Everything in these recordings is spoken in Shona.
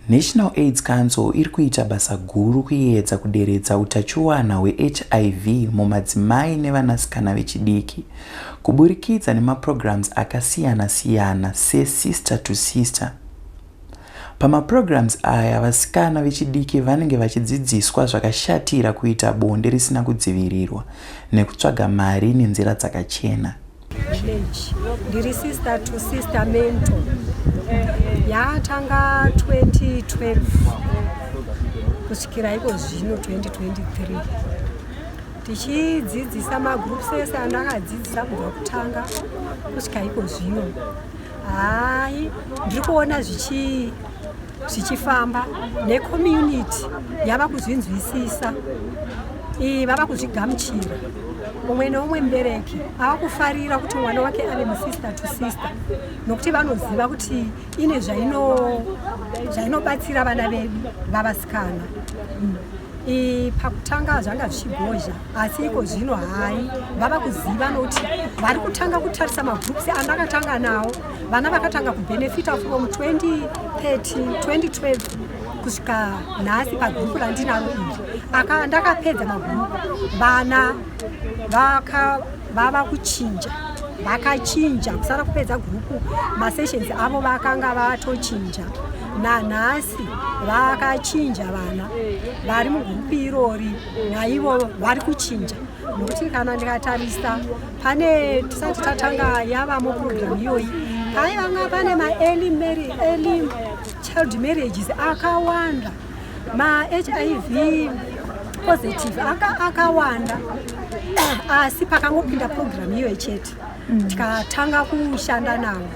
National AIDS Council iri kuita basa guru kuedza kuderedza utachiwana hwe-HIV mumadzimai nevanasikana vechidiki kuburikidza nemaprograms akasiyana-siyana seSista to Sista. Pamaprograms aya vasikana vechidiki vanenge vachidzidziswa zvakashatira kuita bonde risina kudzivirirwa nekutsvaga mari nenzira dzakachena. Ndiri Sista to Sista mento yatanga 2012 kusvikira iko zvino 2023 tichidzidzisa magroups ese andakadzidzisa kubva kutanga kusvika iko zvino. Hai, ndiri kuona zvichifamba necommunity yava kuzvinzwisisa, vava kuzvigamuchira. Umwe neumwe mubereki ava kufarira kuti mwana wake ave muSista to Sista nokuti vanoziva kuti ine zvainobatsira vana vedu vavasikana. Pakutanga zvanga zvichigozha, asi iko zvino hai vava kuziva nokuti vari kutanga kutarisa magroups andakatanga nawo. Vana vakatanga kubenefita from 2012 kusvika nhasi pagrupu randinaro iri. Ndakapedza magrupu, vana vava kuchinja, vakachinja kusara kupedza grupu. Masessions avo vakanga vatochinja. Nanhasi vakachinja vana vari mugrupu irori, naivo vari kuchinja. Nokuti kana ndikatarisa pane tisati tatanga yavamo program iyoyi, paivanga pane ma-early child marriages akawanda, ma-HIV positive akawanda, asi pakangopinda program iyoyi chete tikatanga kushanda navo.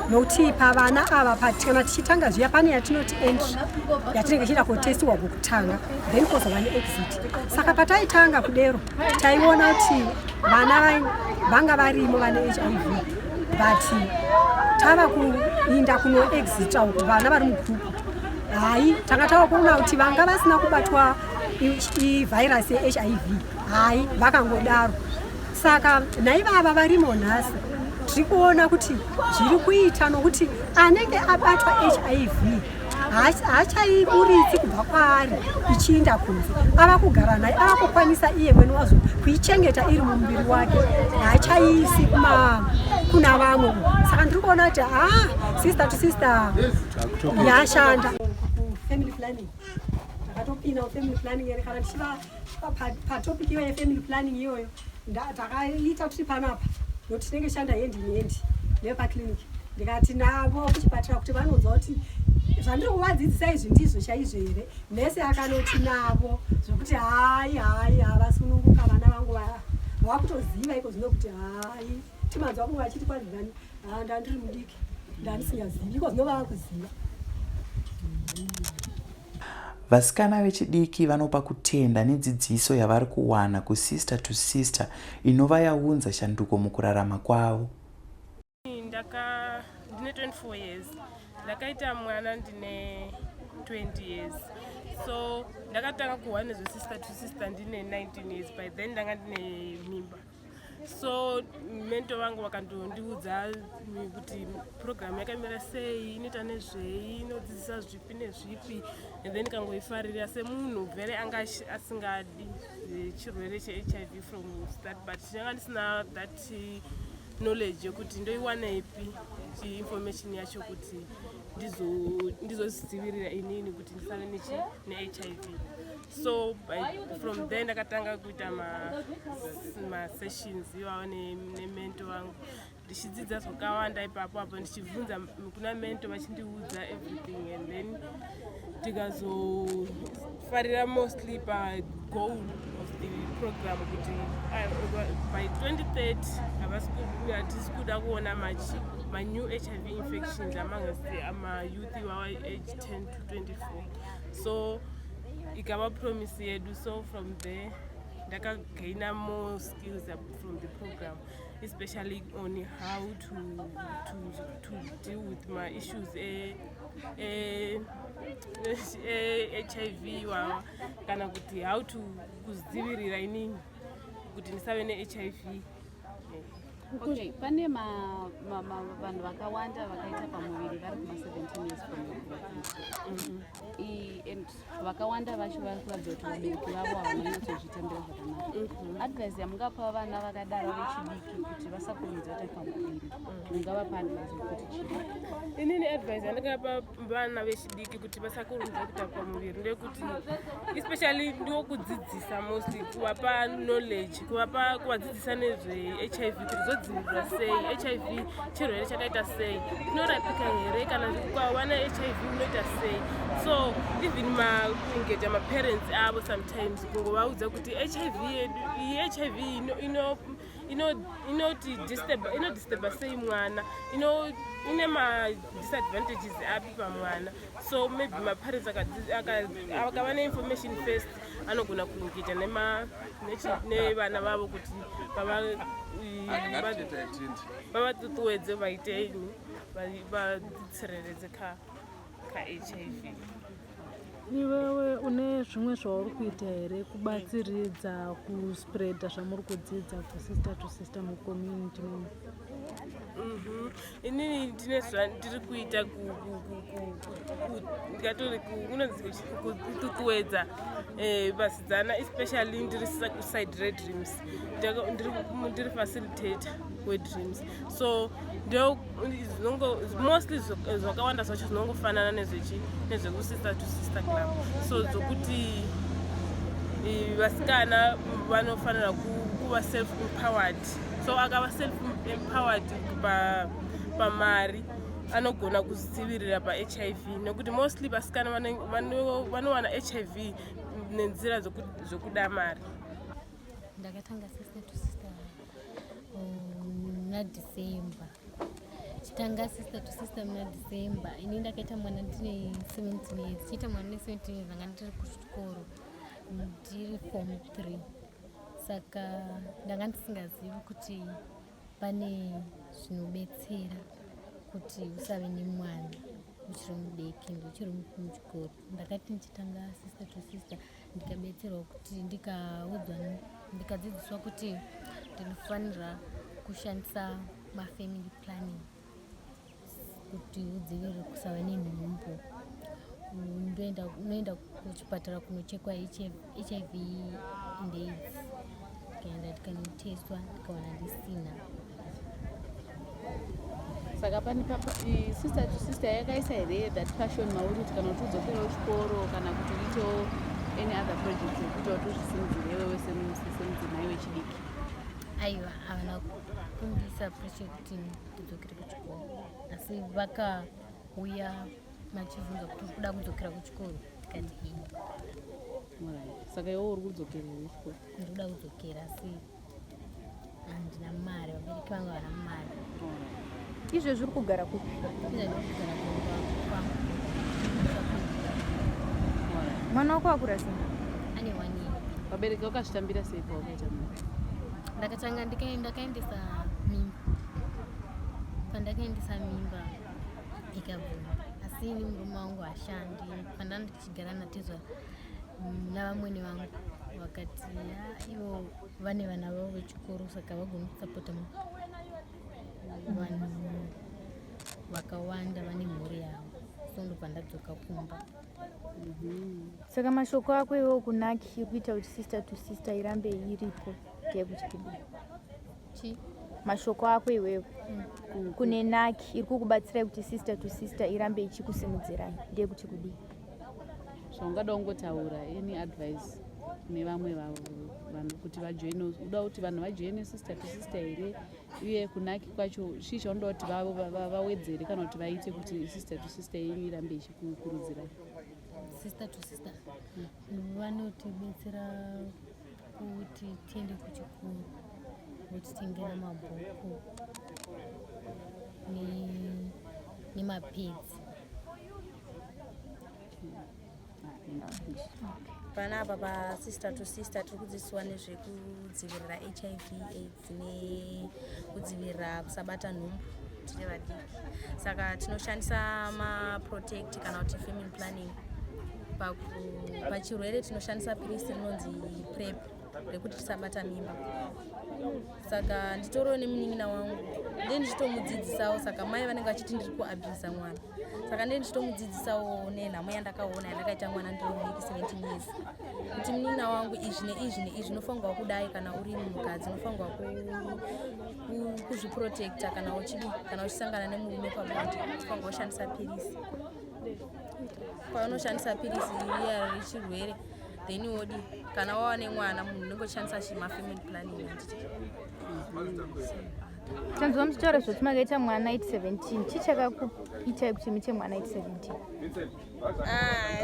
Nokuti pavana ava kana tichitanga zviya pane yatinoti entry yatinenge tichida kutestiwa kwokutanga, then kwozova neexit. Saka pataitanga kudero taiona kuti vana vanga varimo vane HIV, but tava kuinda kunoexita uko vana vari mugrupu. Hai, tanga tava kuona kuti vanga vasina kubatwa ivhairasi yeHIV, hai vakangodaro. Saka naivava varimo nhasi tiri kuona kuti zviri kuita, nokuti anenge abatwa HIV hachaiburitsi kubva kwaari ichiinda kunze. Ava kugara naye, ava kukwanisa iye mwene wazvo kuichengeta iri mumuviri wake, hachaisi kuna vamwe. Saka ndiri kuona kuti Sista to Sista yashanda. Family planning, takatopinda family planning ere. Kana tichiva patopiki iyoyo yefamily planning iyoyo takaita kuti panapa nokuti tinenge shanda hendi nehendi nepakliniki, ndikati navo kuchipatara kuti vanonzwa kuti zvandiri kuvadzidzisa izvi ndizvo chaizvo here. Nese akanoti navo zvokuti hai havasununguka vana vangu vakutoziva iko zvino kuti hai timanzwa kumwe vachiti kwazvani ndandiri mudiki ndandisingazivi, iko zvino vava kuziva. Vasikana vechidiki vanopa kutenda nedzidziso yavari kuwana kuSista to Sista inova yaunza shanduko mukurarama kwavo. Ndine 24 years, ndakaita mwana ndine 20 years. So ndakatanga kuwana nezveSista to Sista ndine 19 years, by then ndanga ndine mimba. So mento vangu vakandondiudza kuti program yakamira sei, inoita nezvei, inodzidzisa zvipi nezvipi, and then kangoifarira semunhu vere anga asingadi chirwere cheHIV from start, but ndanga ndisina that knowledge yokuti ndoiwana ipi information yacho kuti ndizozvidzivirira inini kuti ndisave neHIV. So from then ndakatanga kuita ma-sessions iwawo nemento wangu, ndichidzidza zvakawanda ipapo apo ndichibvunza kuna mento vachindiudza everything, and then ndikazofarira mostly goal of the program kuti by 2030 hatisi kuda kuona ma-new HIV infections among youth iwawa age 10 to 24. So ikava promise yedu. So from there ndakagaina more skills from the program, especially on how to deal with my issues HIV kana kuti how to kudzivirira inini kuti ndisave neHIV. Okay, pane vanhu vakawanda vakaita pamuviri vari kuma 17 years from and vakawanda vacho vari kuratidza kuti vabereki vavo havananyatsozvitendera zvakanaka. Advice yamungapa vana vakadaro vechidiki kuti vasakurumidza kuita pamuviri mungavapa advice yekuti chii? Inini advice yandingapa vana vechidiki kuti vasakurumidza kuita pamuviri ndekuti especially ndiwo kudzidzisa mostly kuvapa knowledge kuvadzidzisa nezve-HIV kuti zodzivirirwa sei, HIV chirwere chakaita sei, chinorapika here, kana ukava ne-HIV unoita sei. So even kuengage maparents avo sometimes kungovaudza kuti HIV inodisturba sei mwana, ine ma-disadvantages api pamwana. So maybe maparents akava ne-information first anogona kuengage nevana vavo kuti vavatutuwedze vaiteni vadzitsereredze ka-HIV. Niwewe une zvimwe zvauri kuita here kubatsiridza kuspreada zvamuri kudzidza kusister to sister mucommunity? Inini ndine zvandiri kuita kututuwedza vasidzana, especially ndiri side redreams, ndiri facilitator wedreams. So mostly zvakawanda zvacho zvinongofanana nezvekusister to sister club. So zokuti vasikana vanofanira kuva self-empowered. So akava self-empowered pamari anogona kudzivirira pa-HIV, nekuti mostly vasikana vanowana HIV nenzira zokuda mari. Ndakatanga sister to sister muna December. Chitanga sister to sister muna December. Ini ndakaita mwana ndine 17 years. Chita mwana ndine 17 years anga ndiri kuchikoro. Ndiri form 3. Saka ndanga ndisingazivi kuti pane zvinobetsera kuti usave nemwana uchiri mudiki uchiri muchikoro. Ndakati ndichitanga sister to sister ndikabetserwa kuti ndikadzidziswa kuti ndinofanira kushandisa mafamily planning kuti udzivirire kusava nenhumbu. Unoenda kuchipatara kunochekwa HIV and AIDS, kaenda ndikanotestwa ndikaona ndisina. Saka pani sister to sister yakaisa here that passion mauri kuti kana kuti udzokera kuchikoro kana kuti uitewo any other project yekuti watozvisimudzire wewe semudzimai wechidiki? Aiwa, havana kundisa pressure kuti ndidzokere kuchikoro, asi vakauya machivhunza kuti uri kuda kudzokera kuchikoro, tikati ini. Saka iwe uri kudzokera kuchikoro? Ndiri kuda kudzokera, asi handina mari, vabereki vangu havana mari. Izvezvi uri kugara kupi? Izvezvi uri kugara kwangu. Mwana wako akura sei? Ane 1 year. Vabereki vakazvitambira sei pawakaita mari? Ndakatanga ndakaendesa mimba. Pandakaendesa mimba ikabvuma, asi ini murume wangu hashandi. Pandanga ndichigara natezwa navamwene vangu vakati ivo vane vana vavo vechikoro, saka vagona kusapota vanhu vakawanda vane mhuri yavo. So ndopandadzoka kumba. Saka mashoko ako iwewo kunaki iri kuita kuti sister to sister irambe iripo ndekuti kudii? Mashoko ako iwewo kune naki iri kukubatsirai kuti sister to sister irambe ichikusimudzirai ndekuti kudii? Zvaungada ungotaura any advice nevamwe vanhu kuti vajoine, uda kuti vanhu vajoine sister to sister here, uye kunaki kwacho chii chaunoda kuti vawedzere kana kuti vaite kuti sister to sister yenyu irambe ichikukurudzirai? Sister to sister vanotibetsera kuti tiende kuchikoro, votitengera mabhuku nemapedzi. Panapa pa sister to sister tiri kudzidziswa nezvekudzivirira HIV AIDS nekudzivirira kusabata nhumbu tiri vadiki. Saka tinoshandisa maprotect kana kuti family planning. Pachirwere tinoshandisa pilisi rinonzi PrEP rekuti tisabata mimba. Saka nditoro nemunin'ina wangu ndichitomudzidzisawo, saka mai vanenge vachiti ndiri kuabhisa mwana, saka ndichitomudzidzisawo nenhamo yandakaona yandakaita mwana ndiri muvhiki 17 years, kuti munin'ina wangu izvi neizvi unofanirwa kudai kana uri munhukadzi, unofanirwa kuzviprotecta kana uchisangana nemurume pabonde, unofanirwa kushandisa pirisi. Paunoshandisa pirisi riya rechirwere then wodi kana wava nemwana munhu unenge uchishandisa family planning. tanzwa muchitaura zvoti makaita mwana aiti 17, chichakakuitai kuti muite mwana aiti 17?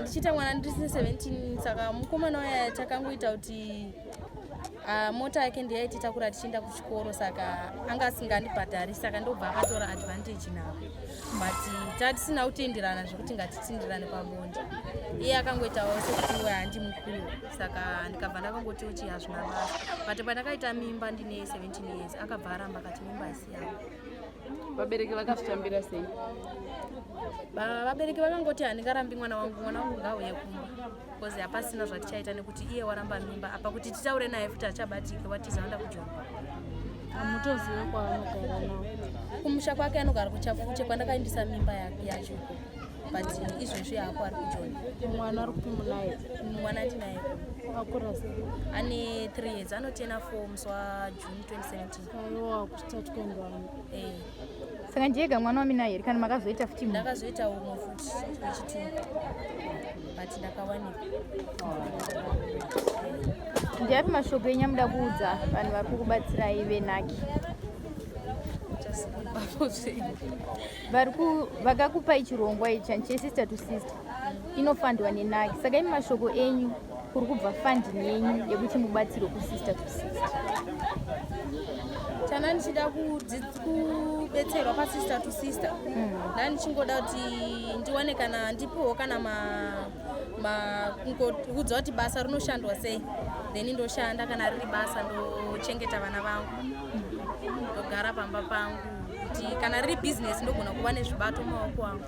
Ndichiita mwana ndiri 17, saka mukomana waya takangoita kuti mota yake ndiyaitikura tichienda kuchikoro, saka anga asingandibhadhari, saka ndobva akatora advantage navo, but tatisina kutenderana zvekuti ngatitenderane pabonde. Iye akangoitawo sekuti handi mukuru, saka ndikabva ndakangoti kuti hazvina basa, but pandakaita mimba ndine 17 years akabva aramba akati mimba isiyawo. Vabereki vakazvitambira sei? Vabereki vakangoti handingarambi mwana wangu ngauye kumba, because hapasina zvatichaita nekuti iye waramba mimba, apa kuti titaure naye futi achabatika watizaenda kujomba. Hamutoziva kwaanogara nawo? Kumusha kwake anogara kuchafuche kwandakaindisa mimba yacho, but izvezvi hapo ari kujoni. Mwana ari kupi munaye? Mwana ndinaye. Akura sei? Ane 3 years, anotena 4 musi waJune 2017. Aiwa, kusitati kuendwani. Saka ndiyega mwana wamina here kana makazoita futi? Ndakazoita umwe futi wechitungu, but ndakawanikwa. Ndiyapi mashoko enyu amuda kuudza vanhu vari kukubatsirai venhaki? Vakakupai chirongwa ichi chesister to sister inofandwa nenhaki, saka imi mashoko enyu kuri kubva funding yenyu yekuti mubatsirwe kusister to sister. Chana ndichida kubetserwa pasister to sister, ndanichingoda kuti ndiwane kana ndipowo kana kudza kuti basa rinoshandwa sei, then ndoshanda, kana riri basa ndochengeta vana vangu, ndogara pamba pangu, kuti kana riri business ndogona kuva nezvibato mumaoko angu.